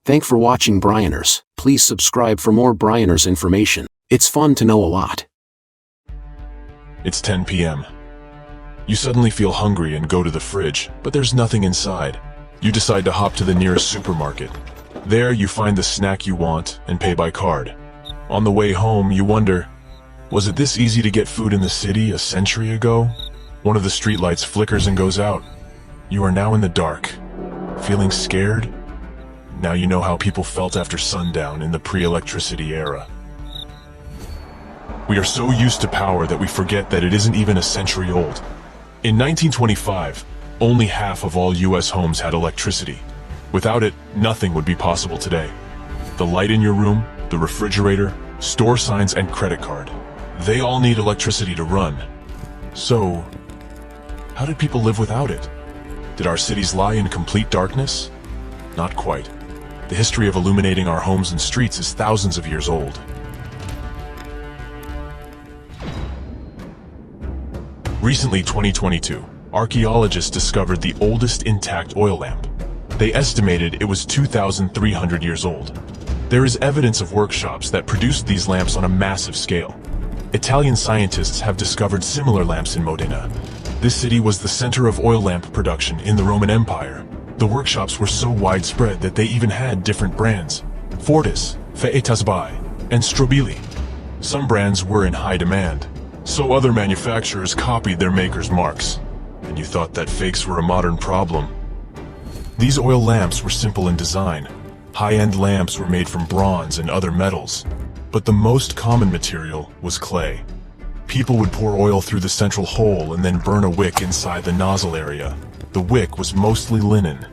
Thanks for watching Bryners. Please subscribe for more Bryners information. It's fun to know a lot. It's 10 p.m. You suddenly feel hungry and go to the fridge, but there's nothing inside. You decide to hop to the nearest supermarket. There you find the snack you want and pay by card. On the way home, you wonder, was it this easy to get food in the city a century ago? One of the streetlights flickers and goes out. You are now in the dark. Feeling scared? Now you know how people felt after sundown in the pre-electricity era. We are so used to power that we forget that it isn't even a century old. In 1925, only half of all US homes had electricity. Without it, nothing would be possible today. The light in your room, the refrigerator, store signs, and credit card. They all need electricity to run. So, how did people live without it? Did our cities lie in complete darkness? Not quite. The history of illuminating our homes and streets is thousands of years old. Recently, 2022, archaeologists discovered the oldest intact oil lamp. They estimated it was 2,300 years old. There is evidence of workshops that produced these lamps on a massive scale. Italian scientists have discovered similar lamps in Modena. This city was the center of oil lamp production in the Roman Empire. The workshops were so widespread that they even had different brands: Fortis, Feetasbai, and Strobili. Some brands were in high demand, so other manufacturers copied their makers' marks. And you thought that fakes were a modern problem. These oil lamps were simple in design. High-end lamps were made from bronze and other metals, but the most common material was clay. People would pour oil through the central hole and then burn a wick inside the nozzle area. The wick was mostly linen.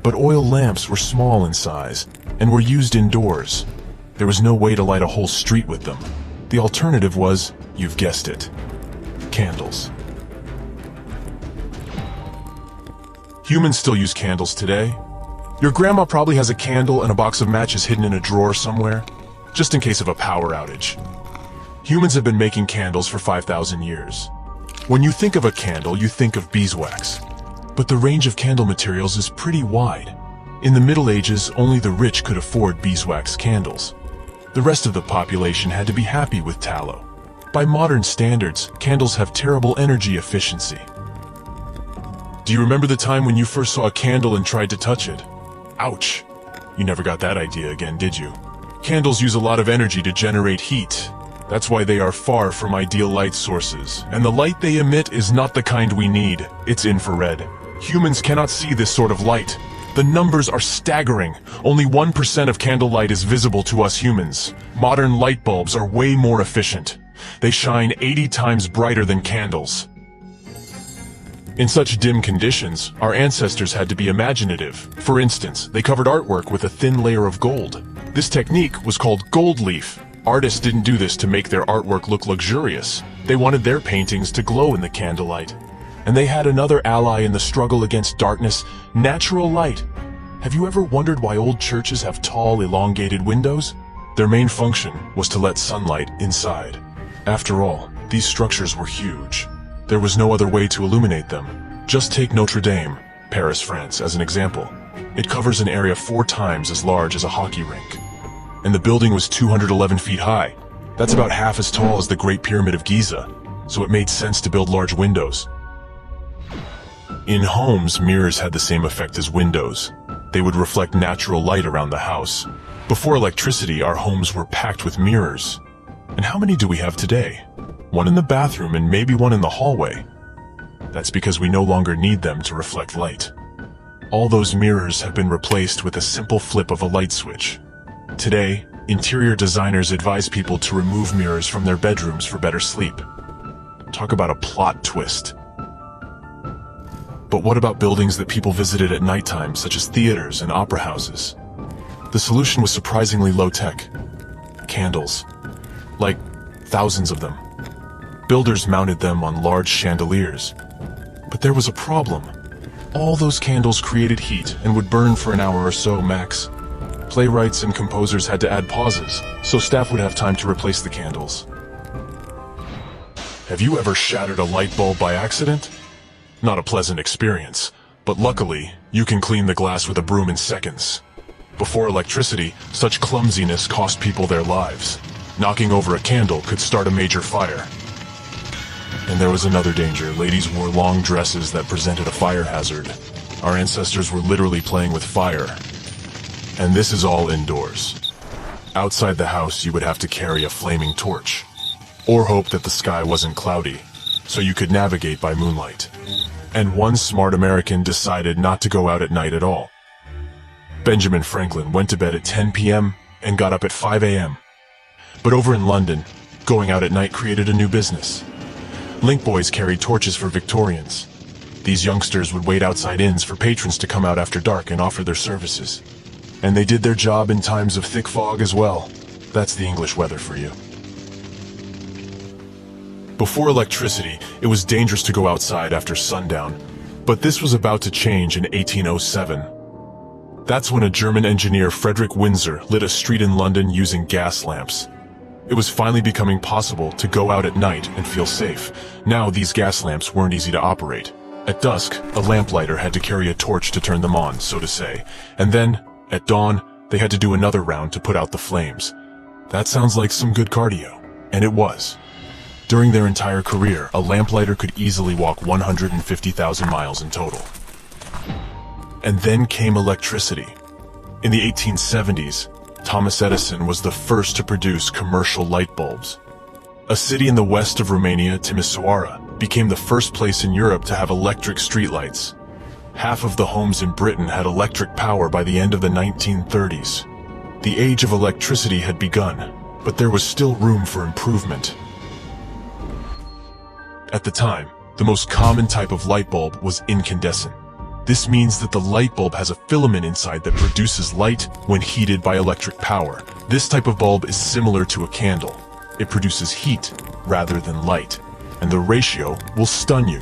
But oil lamps were small in size and were used indoors. There was no way to light a whole street with them. The alternative was, you've guessed it, candles. Humans still use candles today. Your grandma probably has a candle and a box of matches hidden in a drawer somewhere, just in case of a power outage. Humans have been making candles for 5,000 years. When you think of a candle, you think of beeswax. But the range of candle materials is pretty wide. In the Middle Ages, only the rich could afford beeswax candles. The rest of the population had to be happy with tallow. By modern standards, candles have terrible energy efficiency. Do you remember the time when you first saw a candle and tried to touch it? Ouch! You never got that idea again, did you? Candles use a lot of energy to generate heat. That's why they are far from ideal light sources, and the light they emit is not the kind we need. It's infrared. Humans cannot see this sort of light. The numbers are staggering. Only 1% of candlelight is visible to us humans. Modern light bulbs are way more efficient. They shine 80 times brighter than candles. In such dim conditions, our ancestors had to be imaginative. For instance, they covered artwork with a thin layer of gold. This technique was called gold leaf. Artists didn't do this to make their artwork look luxurious. They wanted their paintings to glow in the candlelight. And they had another ally in the struggle against darkness: natural light. Have you ever wondered why old churches have tall, elongated windows? Their main function was to let sunlight inside. After all, these structures were huge. There was no other way to illuminate them. Just take Notre Dame, Paris, France, as an example. It covers an area 4 times as large as a hockey rink. And the building was 211 feet high. That's about half as tall as the Great Pyramid of Giza, so it made sense to build large windows. In homes, mirrors had the same effect as windows. They would reflect natural light around the house. Before electricity, our homes were packed with mirrors. And how many do we have today? One in the bathroom and maybe one in the hallway. That's because we no longer need them to reflect light. All those mirrors have been replaced with a simple flip of a light switch. Today, interior designers advise people to remove mirrors from their bedrooms for better sleep. Talk about a plot twist. But what about buildings that people visited at nighttime, such as theaters and opera houses? The solution was surprisingly low-tech. Candles. Like, thousands of them. Builders mounted them on large chandeliers. But there was a problem. All those candles created heat and would burn for an hour or so max. Playwrights and composers had to add pauses, so staff would have time to replace the candles. Have you ever shattered a light bulb by accident? Not a pleasant experience, but luckily, you can clean the glass with a broom in seconds. Before electricity, such clumsiness cost people their lives. Knocking over a candle could start a major fire. And there was another danger. Ladies wore long dresses that presented a fire hazard. Our ancestors were literally playing with fire. And this is all indoors. Outside the house, you would have to carry a flaming torch, or hope that the sky wasn't cloudy, so you could navigate by moonlight. And one smart American decided not to go out at night at all. Benjamin Franklin went to bed at 10 p.m. and got up at 5 a.m. But over in London, going out at night created a new business. Link boys carried torches for Victorians. These youngsters would wait outside inns for patrons to come out after dark and offer their services. And they did their job in times of thick fog as well. That's the English weather for you. Before electricity, it was dangerous to go outside after sundown, but this was about to change in 1807. That's when a German engineer, Frederick Windsor, lit a street in London using gas lamps. It was finally becoming possible to go out at night and feel safe. Now these gas lamps weren't easy to operate. At dusk, a lamplighter had to carry a torch to turn them on, so to say, and then, at dawn, they had to do another round to put out the flames. That sounds like some good cardio, and it was. During their entire career, a lamplighter could easily walk 150,000 miles in total. And then came electricity. In the 1870s, Thomas Edison was the first to produce commercial light bulbs. A city in the west of Romania, Timisoara, became the first place in Europe to have electric streetlights. Half of the homes in Britain had electric power by the end of the 1930s. The age of electricity had begun, but there was still room for improvement. At the time, the most common type of light bulb was incandescent. This means that the light bulb has a filament inside that produces light when heated by electric power. This type of bulb is similar to a candle. It produces heat rather than light, and the ratio will stun you.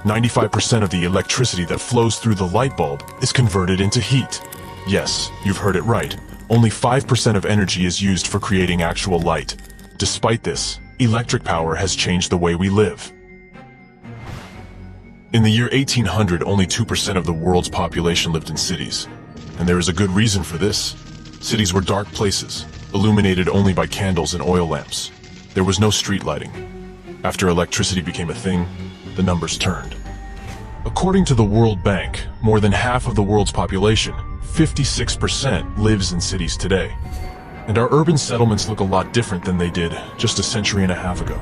95% of the electricity that flows through the light bulb is converted into heat. Yes, you've heard it right. Only 5% of energy is used for creating actual light. Despite this, electric power has changed the way we live. In the year 1800, only 2% of the world's population lived in cities. And there is a good reason for this. Cities were dark places, illuminated only by candles and oil lamps. There was no street lighting. After electricity became a thing, the numbers turned. According to the World Bank, more than half of the world's population, 56%, lives in cities today. And our urban settlements look a lot different than they did just a century and a half ago.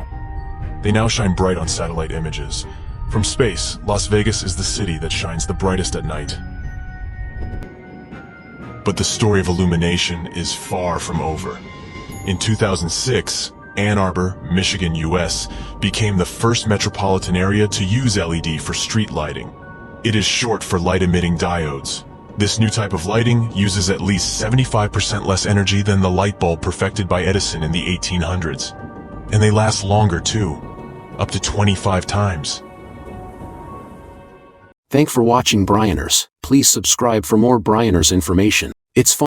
They now shine bright on satellite images. From space, Las Vegas is the city that shines the brightest at night. But the story of illumination is far from over. In 2006, Ann Arbor, Michigan, US, became the first metropolitan area to use LED for street lighting. It is short for light-emitting diodes. This new type of lighting uses at least 75% less energy than the light bulb perfected by Edison in the 1800s. And they last longer too, up to 25 times. Thanks for watching Bryners. Please subscribe for more Bryners information. It's fun.